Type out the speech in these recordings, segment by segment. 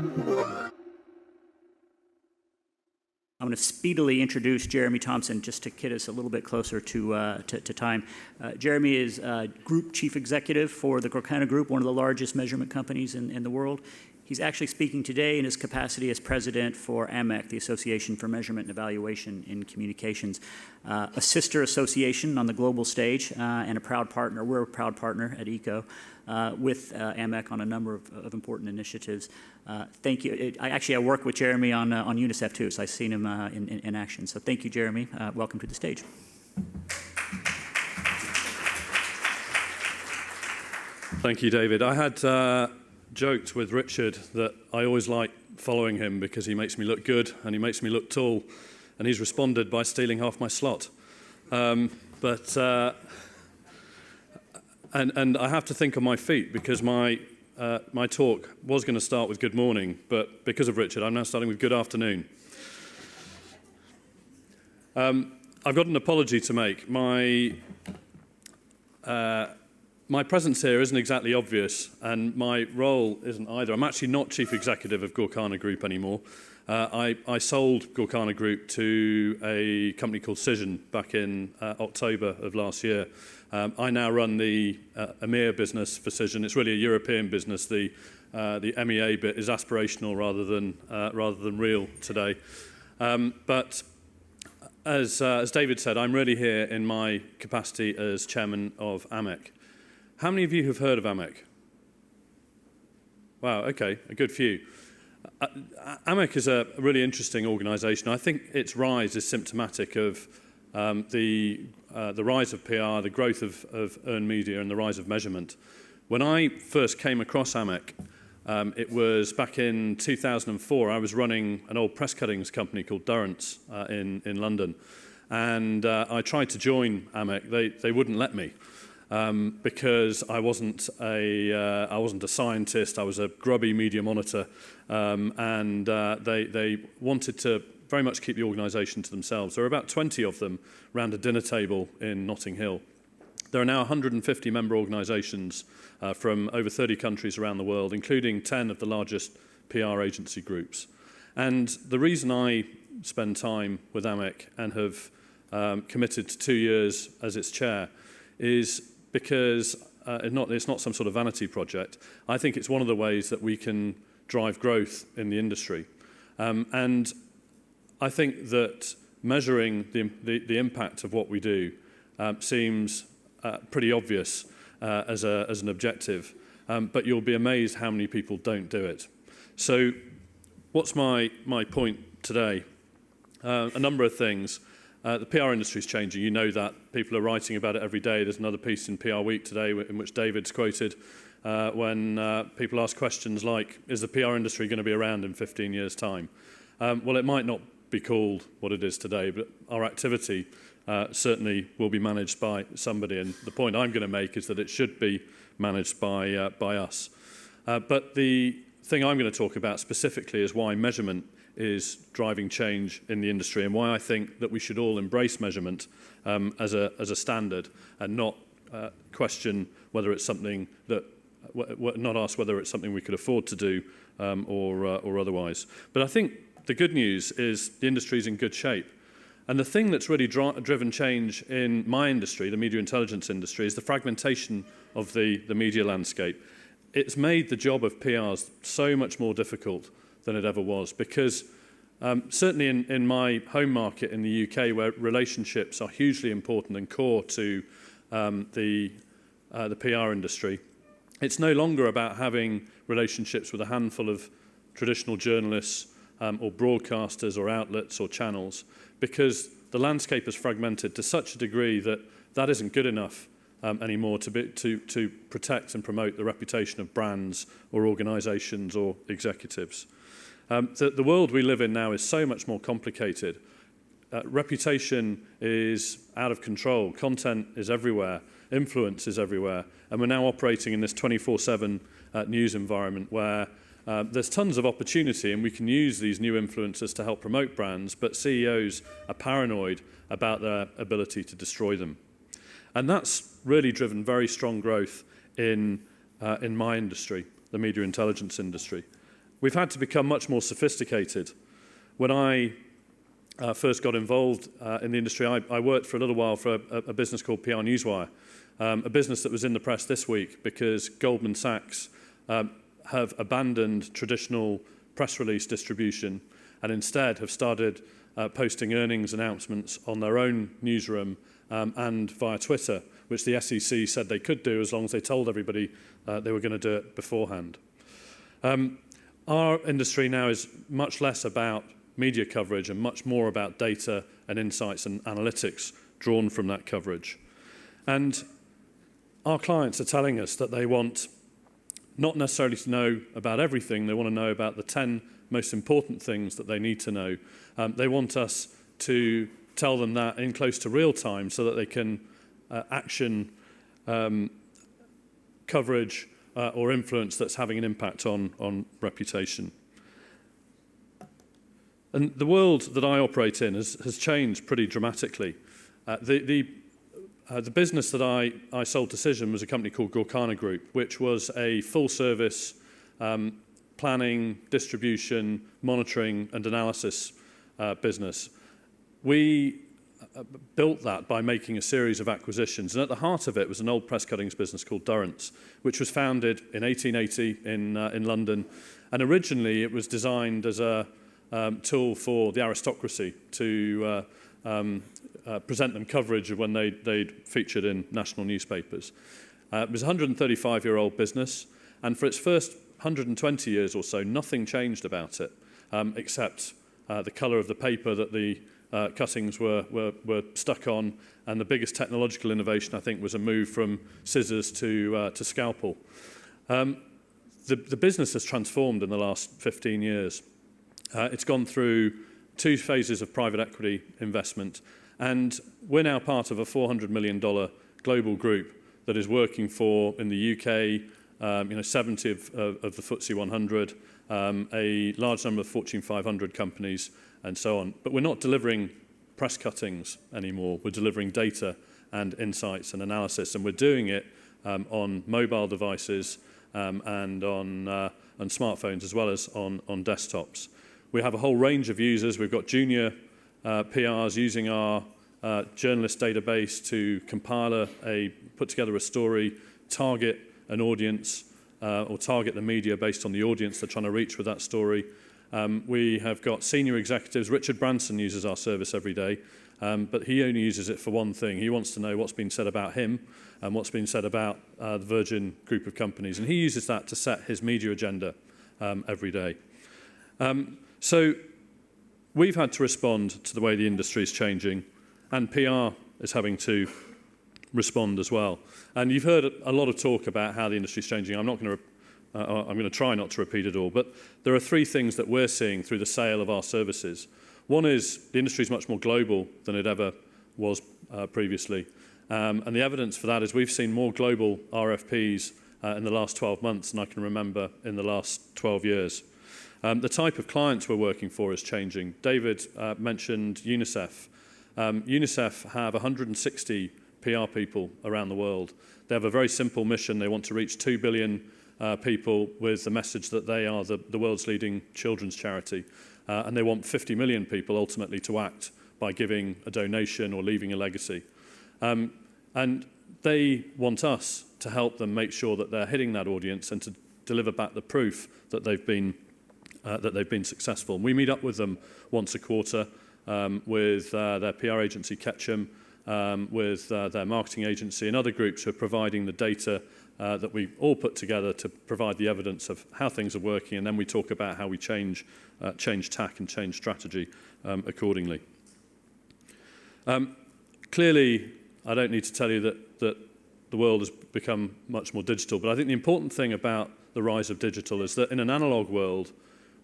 I'm going to speedily introduce Jeremy Thompson just to get us a little bit closer to time. Jeremy is Group Chief Executive for the Gorkana Group, one of the largest measurement companies in the world. He's actually speaking today in his capacity as President for AMEC, the Association for Measurement and Evaluation in Communications, a sister association on the global stage and a proud partner. We're a proud partner at ICCO with AMEC on a number of important initiatives. Thank you. I work with Jeremy on UNICEF too, so I've seen him in action. So thank you, Jeremy. Welcome to the stage. Thank you, David. I had joked with Richard that I always like following him because he makes me look good and he makes me look tall, and he's responded by stealing half my slot. And I have to think on my feet because my talk was going to start with good morning, but because of Richard, I'm now starting with good afternoon. I've got an apology to make. My presence here isn't exactly obvious, and my role isn't either. I'm actually not Chief Executive of Gorkana Group anymore. I sold Gorkana Group to a company called Cision back in October of last year. I now run the EMEA business for Cision. It's really a European business. The MEA bit is aspirational rather than real today. But as David said, I'm really here in my capacity as chairman of AMEC. How many of you have heard of AMEC? Wow, okay, a good few. AMEC is a really interesting organisation. I think its rise is symptomatic of the rise of PR, the growth of earned media, and the rise of measurement. When I first came across AMEC, it was back in 2004. I was running an old press cuttings company called Durrance in London, and I tried to join AMEC. They wouldn't let me. Because I wasn't a scientist, I was a grubby media monitor, and they wanted to very much keep the organisation to themselves. There were about 20 of them round a dinner table in Notting Hill. There are now 150 member organisations from over 30 countries around the world, including 10 of the largest PR agency groups. And the reason I spend time with AMEC and have committed to 2 years as its chair is because it's not some sort of vanity project. I think it's one of the ways that we can drive growth in the industry. And I think that measuring the impact of what we do seems pretty obvious as an objective, but you'll be amazed how many people don't do it. So what's my point today? A number of things. The PR industry is changing. You know that. People are writing about it every day. There's another piece in PR Week today in which David's quoted when people ask questions like, is the PR industry going to be around in 15 years' time? Well, it might not be called what it is today, but our activity certainly will be managed by somebody. And the point I'm going to make is that it should be managed by us. But the thing I'm going to talk about specifically is why measurement is driving change in the industry, and why I think that we should all embrace measurement as a standard and not question whether it's something that, not ask whether it's something we could afford to do or otherwise. But I think the good news is the industry is in good shape. And the thing that's really driven change in my industry, the media intelligence industry, is the fragmentation of the media landscape. It's made the job of PRs so much more difficult than it ever was, because certainly in my home market in the UK, where relationships are hugely important and core to the PR industry, it's no longer about having relationships with a handful of traditional journalists or broadcasters or outlets or channels, because the landscape is fragmented to such a degree that that isn't good enough anymore to protect and promote the reputation of brands or organisations or executives. The world we live in now is so much more complicated. Reputation is out of control. Content is everywhere. Influence is everywhere. And we're now operating in this 24/7 news environment where there's tons of opportunity, and we can use these new influencers to help promote brands, but CEOs are paranoid about their ability to destroy them. And that's really driven very strong growth in my industry, the media intelligence industry. we've had to become much more sophisticated. When I first got involved in the industry, I worked for a little while for a business called PR Newswire, a business that was in the press this week because Goldman Sachs have abandoned traditional press release distribution and instead have started posting earnings announcements on their own newsroom and via Twitter, which the SEC said they could do as long as they told everybody they were going to do it beforehand. Our industry now is much less about media coverage and much more about data and insights and analytics drawn from that coverage. And our clients are telling us that they want not necessarily to know about everything, they want to know about the 10 most important things that they need to know. They want us to tell them that in close to real time so that they can action coverage or influence that's having an impact on reputation. And the world that I operate in has changed pretty dramatically. The business that I sold to Cision was a company called Gorkana Group, which was a full-service planning, distribution, monitoring, and analysis business. We built that by making a series of acquisitions, and at the heart of it was an old press cuttings business called Durrance, which was founded in 1880 in London, and originally it was designed as a tool for the aristocracy to present them coverage of when they'd featured in national newspapers. It was a 135-year-old business, and for its first 120 years or so, nothing changed about it, except the colour of the paper that the cuttings were stuck on, and the biggest technological innovation, I think, was a move from scissors to scalpel. The business has transformed in the last 15 years. It's gone through 2 phases of private equity investment, and we're now part of a $400 million global group that is working for, in the UK, 70 of the FTSE 100, a large number of Fortune 500 companies, and so on. But we're not delivering press cuttings anymore. We're delivering data and insights and analysis, and we're doing it on mobile devices and on smartphones as well as on desktops. We have a whole range of users. We've got junior PRs using our journalist database to put together a story, target an audience, or target the media based on the audience they're trying to reach with that story. We have got senior executives. Richard Branson uses our service every day, but he only uses it for one thing. He wants to know what's been said about him and what's been said about the Virgin Group of companies, and he uses that to set his media agenda every day. So we've had to respond to the way the industry is changing, and PR is having to respond as well. And you've heard a lot of talk about how the industry is changing. I'm going to try not to repeat it all, but there are 3 things that we're seeing through the sale of our services. One is the industry is much more global than it ever was previously, and the evidence for that is we've seen more global RFPs in the last 12 months than I can remember in the last 12 years. The type of clients we're working for is changing. David mentioned UNICEF. UNICEF have 160 PR people around the world. They have a very simple mission. They want to reach 2 billion people with the message that they are the world's leading children's charity. And they want 50 million people ultimately to act by giving a donation or leaving a legacy. And they want us to help them make sure that they're hitting that audience and to deliver back the proof that they've been successful. And we meet up with them once a quarter with their PR agency, Ketchum, with their marketing agency and other groups who are providing the data that we all put together to provide the evidence of how things are working, and then we talk about how we change tack and change strategy accordingly. Clearly, I don't need to tell you that the world has become much more digital, but I think the important thing about the rise of digital is that in an analog world,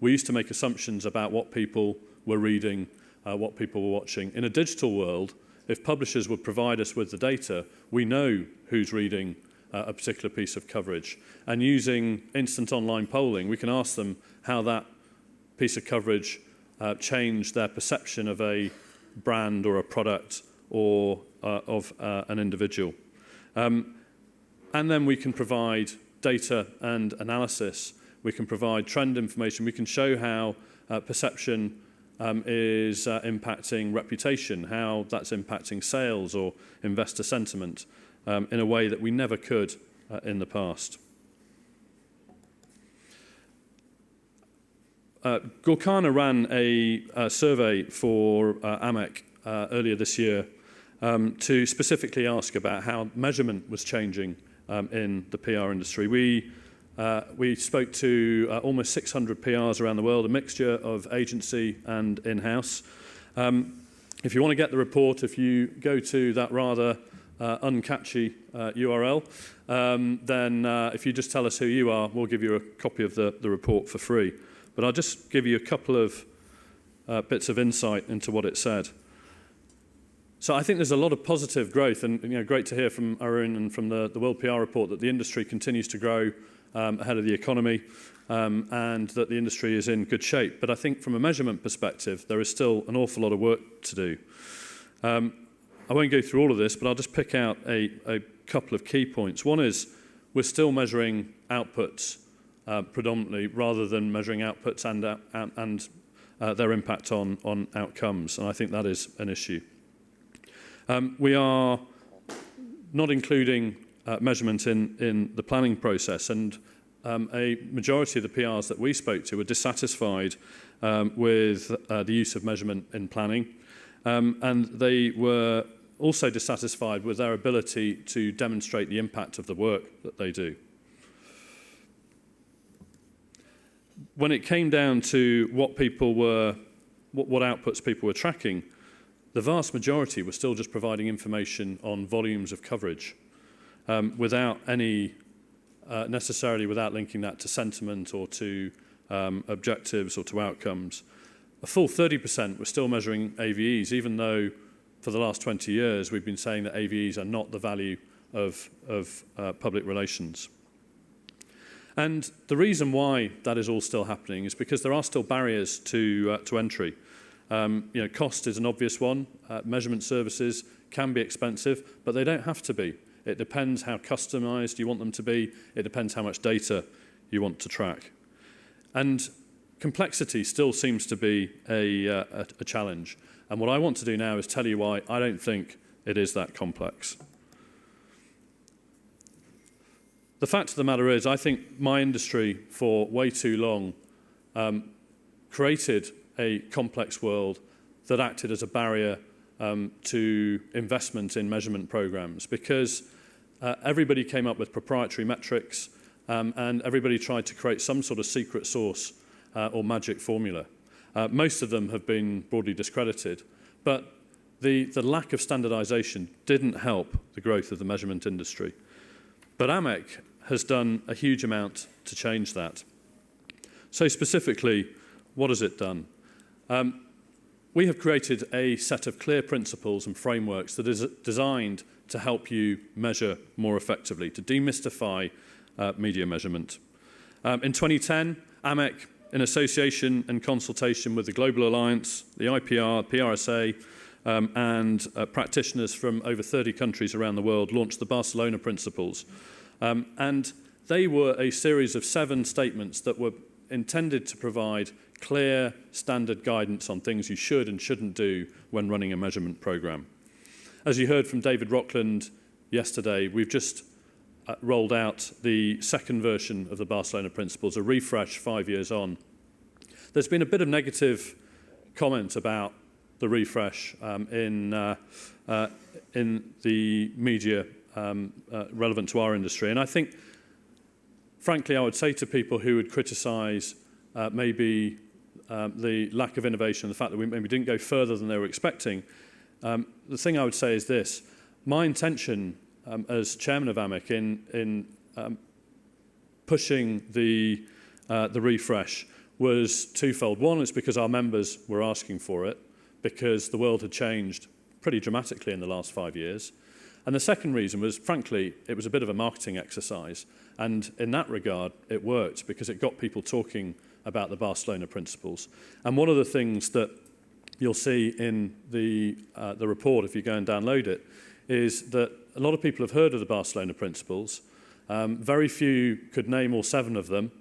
we used to make assumptions about what people were reading, what people were watching. In a digital world, if publishers would provide us with the data, we know who's reading a particular piece of coverage. And using instant online polling, we can ask them how that piece of coverage changed their perception of a brand or a product or of an individual. And then we can provide data and analysis we can provide trend information, we can show how perception is impacting reputation, how that's impacting sales or investor sentiment in a way that we never could in the past. Gorkana ran a survey for AMEC earlier this year to specifically ask about how measurement was changing in the PR industry. We spoke to almost 600 PRs around the world, a mixture of agency and in-house. If you want to get the report, if you go to that rather uncatchy URL, then if you just tell us who you are, we'll give you a copy of the report for free. But I'll just give you a couple of bits of insight into what it said. So I think there's a lot of positive growth, and great to hear from Arun and from the World PR Report that the industry continues to grow ahead of the economy, and that the industry is in good shape. But I think from a measurement perspective, there is still an awful lot of work to do. I won't go through all of this, but I'll just pick out a couple of key points. One is we're still measuring outputs predominantly, rather than measuring outputs and their impact on outcomes, and I think that is an issue. We are not including measurement in the planning process, and a majority of the PRs that we spoke to were dissatisfied with the use of measurement in planning, and they were also dissatisfied with their ability to demonstrate the impact of the work that they do. When it came down to what outputs people were tracking, the vast majority were still just providing information on volumes of coverage, without any, necessarily without linking that to sentiment or to objectives or to outcomes. A full 30% were still measuring AVEs, even though for the last 20 years we've been saying that AVEs are not the value of public relations. And the reason why that is all still happening is because there are still barriers to entry. Cost is an obvious one. Measurement services can be expensive, but they don't have to be. It depends how customized you want them to be. It depends how much data you want to track. And complexity still seems to be a challenge. And what I want to do now is tell you why I don't think it is that complex. The fact of the matter is, I think my industry for way too long created a complex world that acted as a barrier to investment in measurement programs, because everybody came up with proprietary metrics and everybody tried to create some sort of secret sauce or magic formula. Most of them have been broadly discredited, but the lack of standardization didn't help the growth of the measurement industry. But AMEC has done a huge amount to change that. So specifically, what has it done? We have created a set of clear principles and frameworks that is designed to help you measure more effectively, to demystify media measurement. In 2010, AMEC, in association and consultation with the Global Alliance, the IPR, PRSA, and practitioners from over 30 countries around the world, launched the Barcelona Principles. And they were a series of 7 statements that were intended to provide clear standard guidance on things you should and shouldn't do when running a measurement program. As you heard from David Rockland yesterday, we've just rolled out the second version of the Barcelona Principles, a refresh 5 years on. There's been a bit of negative comment about the refresh in the media relevant to our industry. And I think, frankly, I would say to people who would criticise maybe the lack of innovation, the fact that we maybe didn't go further than they were expecting, the thing I would say is this. My intention as chairman of AMEC in pushing the refresh was twofold. One is because our members were asking for it, because the world had changed pretty dramatically in the last 5 years. And the second reason was, frankly, it was a bit of a marketing exercise. And in that regard, it worked because it got people talking about the Barcelona Principles. And one of the things that you'll see in the report, if you go and download it, is that a lot of people have heard of the Barcelona Principles. Very few could name all 7 of them.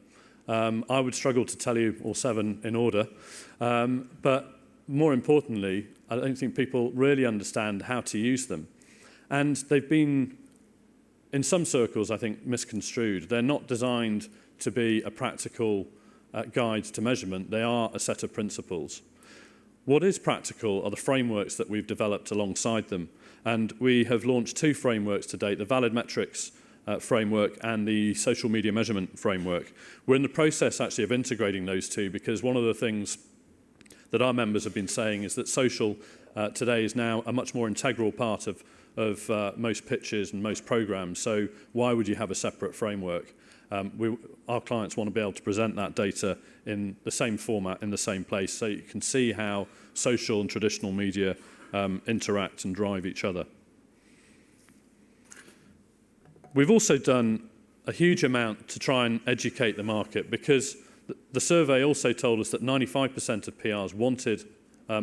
I would struggle to tell you all 7 in order. But more importantly, I don't think people really understand how to use them. And they've been, in some circles, I think, misconstrued. They're not designed to be a practical guide to measurement. They are a set of principles. What is practical are the frameworks that we've developed alongside them. And we have launched 2 frameworks to date, the Valid Metrics framework and the Social Media Measurement framework. We're in the process, actually, of integrating those 2 because one of the things that our members have been saying is that social today is now a much more integral part of most pitches and most programs. So why would you have a separate framework? Our clients want to be able to present that data in the same format, in the same place, so you can see how social and traditional media interact and drive each other. We've also done a huge amount to try and educate the market because the survey also told us that 95% of PRs wanted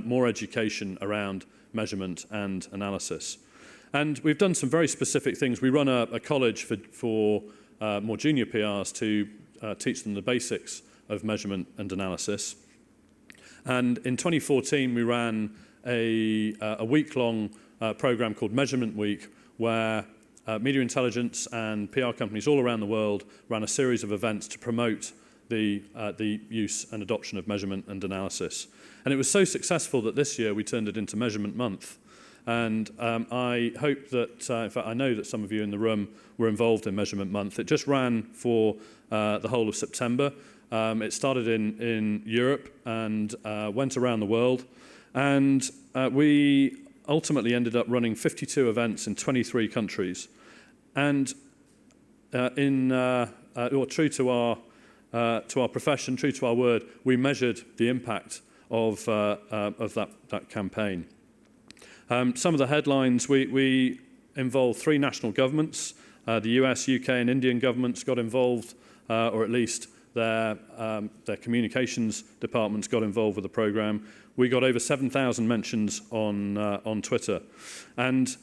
more education around measurement and analysis. And we've done some very specific things. We run a college for more junior PRs to teach them the basics of measurement and analysis. And in 2014, we ran a week-long program called Measurement Week, where media intelligence and PR companies all around the world ran a series of events to promote the use and adoption of measurement and analysis. And it was so successful that this year we turned it into Measurement Month. And I hope that, in fact, I know that some of you in the room were involved in Measurement Month. It just ran for the whole of September. It started in Europe and went around the world. And we ultimately ended up running 52 events in 23 countries. And true to our profession, true to our word, we measured the impact of that campaign. Some of the headlines, we involved 3 national governments. The US, UK and Indian governments got involved, or at least their communications departments got involved with the programme. We got over 7,000 mentions on Twitter. And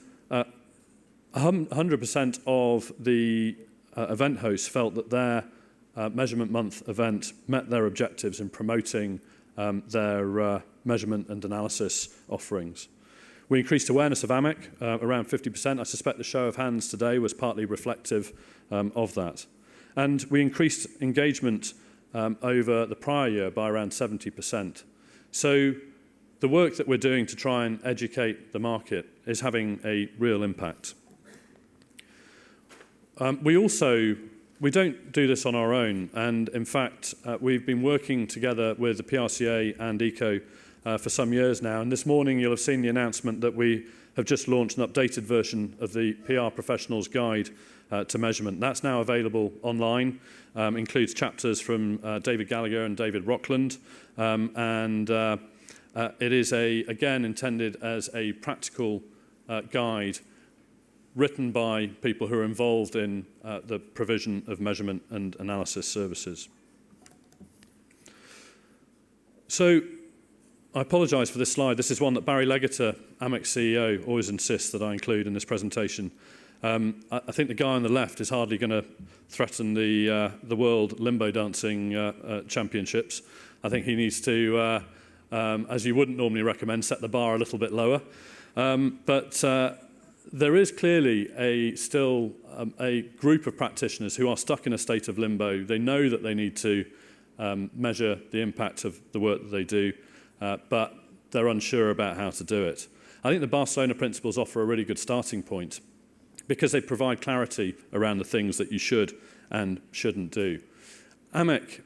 100% of the event hosts felt that their Measurement Month event met their objectives in promoting their measurement and analysis offerings. We increased awareness of AMEC around 50%. I suspect the show of hands today was partly reflective of that. And we increased engagement over the prior year by around 70%. So the work that we're doing to try and educate the market is having a real impact. We don't do this on our own, and in fact, we've been working together with the PRCA and ICCO for some years now, and this morning you'll have seen the announcement that we have just launched an updated version of the PR Professionals Guide to Measurement. That's now available online, includes chapters from David Gallagher and David Rockland, and it is, again, intended as a practical guide written by people who are involved in the provision of measurement and analysis services. So I apologise for this slide. This is one that Barry Legater, AMEC CEO, always insists that I include in this presentation. I think the guy on the left is hardly going to threaten the World Limbo Dancing Championships. I think he needs to, as you wouldn't normally recommend, set the bar a little bit lower. But there is clearly still a group of practitioners who are stuck in a state of limbo. They know that they need to measure the impact of the work that they do, but they're unsure about how to do it. I think the Barcelona principles offer a really good starting point because they provide clarity around the things that you should and shouldn't do. AMEC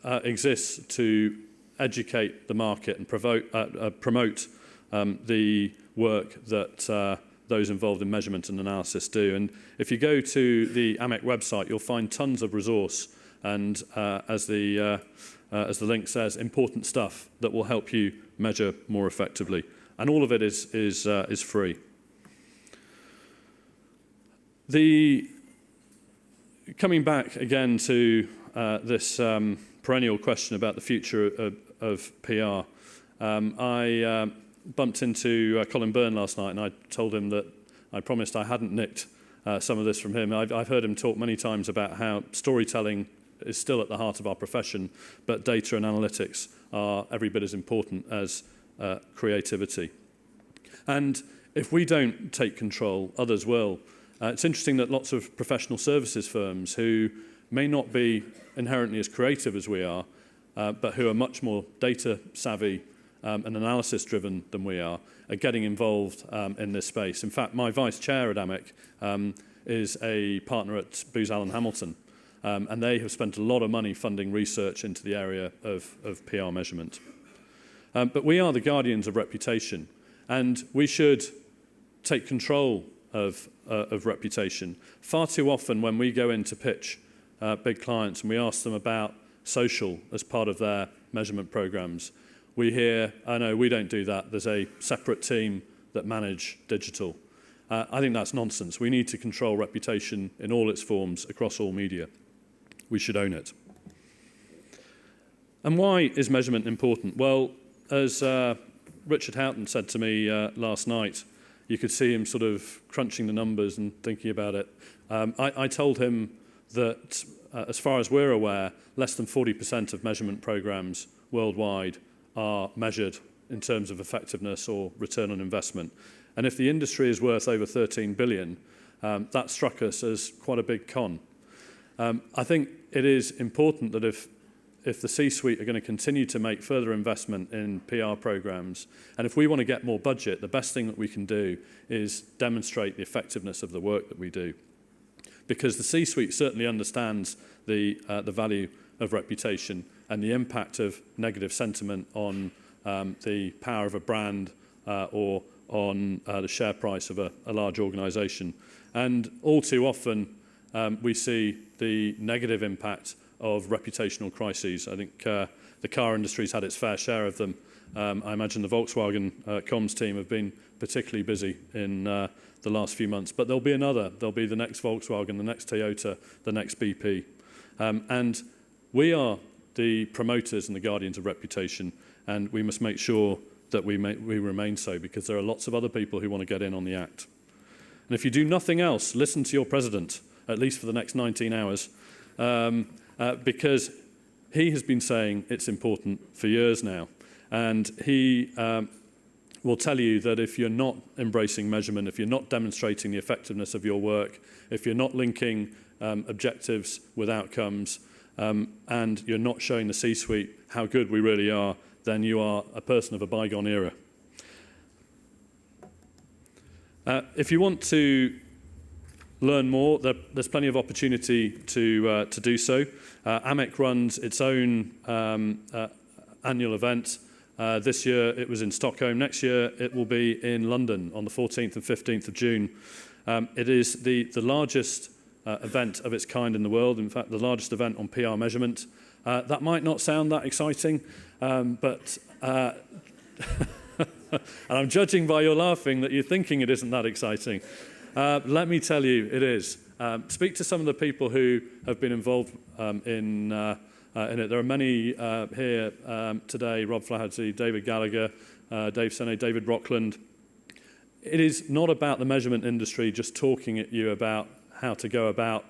exists to educate the market and promote the work that those involved in measurement and analysis do. And if you go to the AMEC website, you'll find tons of resource and, as the link says, important stuff that will help you measure more effectively. And all of it is free. Coming back again to this perennial question about the future of PR, I bumped into Colin Byrne last night and I told him that I promised I hadn't nicked some of this from him. I've heard him talk many times about how storytelling is still at the heart of our profession, but data and analytics are every bit as important as creativity. And if we don't take control, others will. It's interesting that lots of professional services firms who may not be inherently as creative as we are, but who are much more data savvy and analysis driven than we are getting involved in this space. In fact, my vice chair at AMEC is a partner at Booz Allen Hamilton, and they have spent a lot of money funding research into the area of PR measurement. But we are the guardians of reputation, and we should take control of reputation. Far too often when we go in to pitch big clients and we ask them about social as part of their measurement programs, we hear, oh no, we don't do that. There's a separate team that manage digital. I think that's nonsense. We need to control reputation in all its forms across all media. We should own it. And why is measurement important? Well, as Richard Houghton said to me last night, you could see him sort of crunching the numbers and thinking about it. I told him that, as far as we're aware, less than 40% of measurement programs worldwide are measured in terms of effectiveness or return on investment. And if the industry is worth over 13 billion, that struck us as quite a big con. I think it is important that if the C-suite are going to continue to make further investment in PR programs, and if we want to get more budget, the best thing that we can do is demonstrate the effectiveness of the work that we do. Because the C-suite certainly understands the value of reputation and the impact of negative sentiment on the power of a brand or on the share price of a large organisation. And all too often, we see the negative impact of reputational crises. I think the car industry's had its fair share of them. I imagine the Volkswagen comms team have been particularly busy in the last few months. But there'll be another. There'll be the next Volkswagen, the next Toyota, the next BP. And we are the promoters and the guardians of reputation, and we must make sure that we remain so, because there are lots of other people who want to get in on the act. And if you do nothing else, listen to your president, at least for the next 19 hours, because he has been saying it's important for years now. And he will tell you that if you're not embracing measurement, if you're not demonstrating the effectiveness of your work, if you're not linking objectives with outcomes, and you're not showing the C-suite how good we really are, then you are a person of a bygone era. If you want to learn more, there's plenty of opportunity to do so. AMEC runs its own annual event. This year it was in Stockholm. Next year it will be in London on the 14th and 15th of June. It is the largest event of its kind in the world, in fact the largest event on PR measurement. That might not sound that exciting, but and I'm judging by your laughing that you're thinking it isn't that exciting. Let me tell you, it is. Speak to some of the people who have been involved in it. There are many here today: Rob Flaherty, David Gallagher, Dave Sene, David Rockland. It is not about the measurement industry just talking at you about how to go about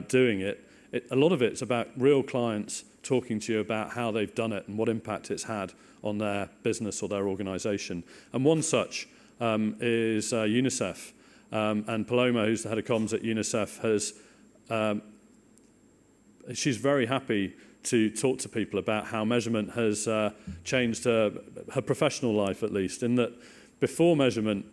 doing it. A lot of it's about real clients talking to you about how they've done it and what impact it's had on their business or their organisation. And one such is UNICEF. And Paloma, who's the head of comms at UNICEF, she's very happy to talk to people about how measurement has changed her professional life, at least, in that before measurement,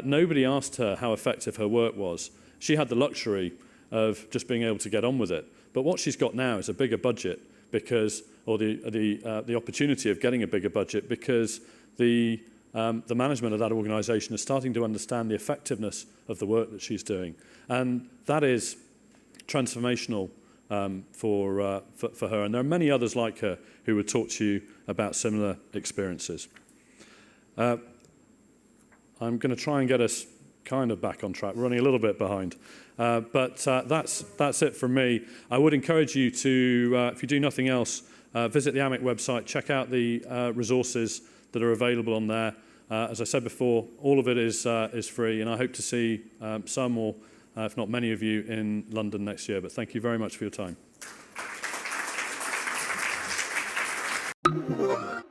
nobody asked her how effective her work was. She had the luxury of just being able to get on with it. But what she's got now is a bigger budget because, or the opportunity of getting a bigger budget because the management of that organisation is starting to understand the effectiveness of the work that she's doing. And that is transformational for her. And there are many others like her who would talk to you about similar experiences. I'm going to try and get us kind of back on track. We're running a little bit behind. But that's it from me. I would encourage you to, if you do nothing else, visit the AMEC website, check out the resources that are available on there. As I said before, all of it is free, and I hope to see some or, if not many of you, in London next year. But thank you very much for your time. you.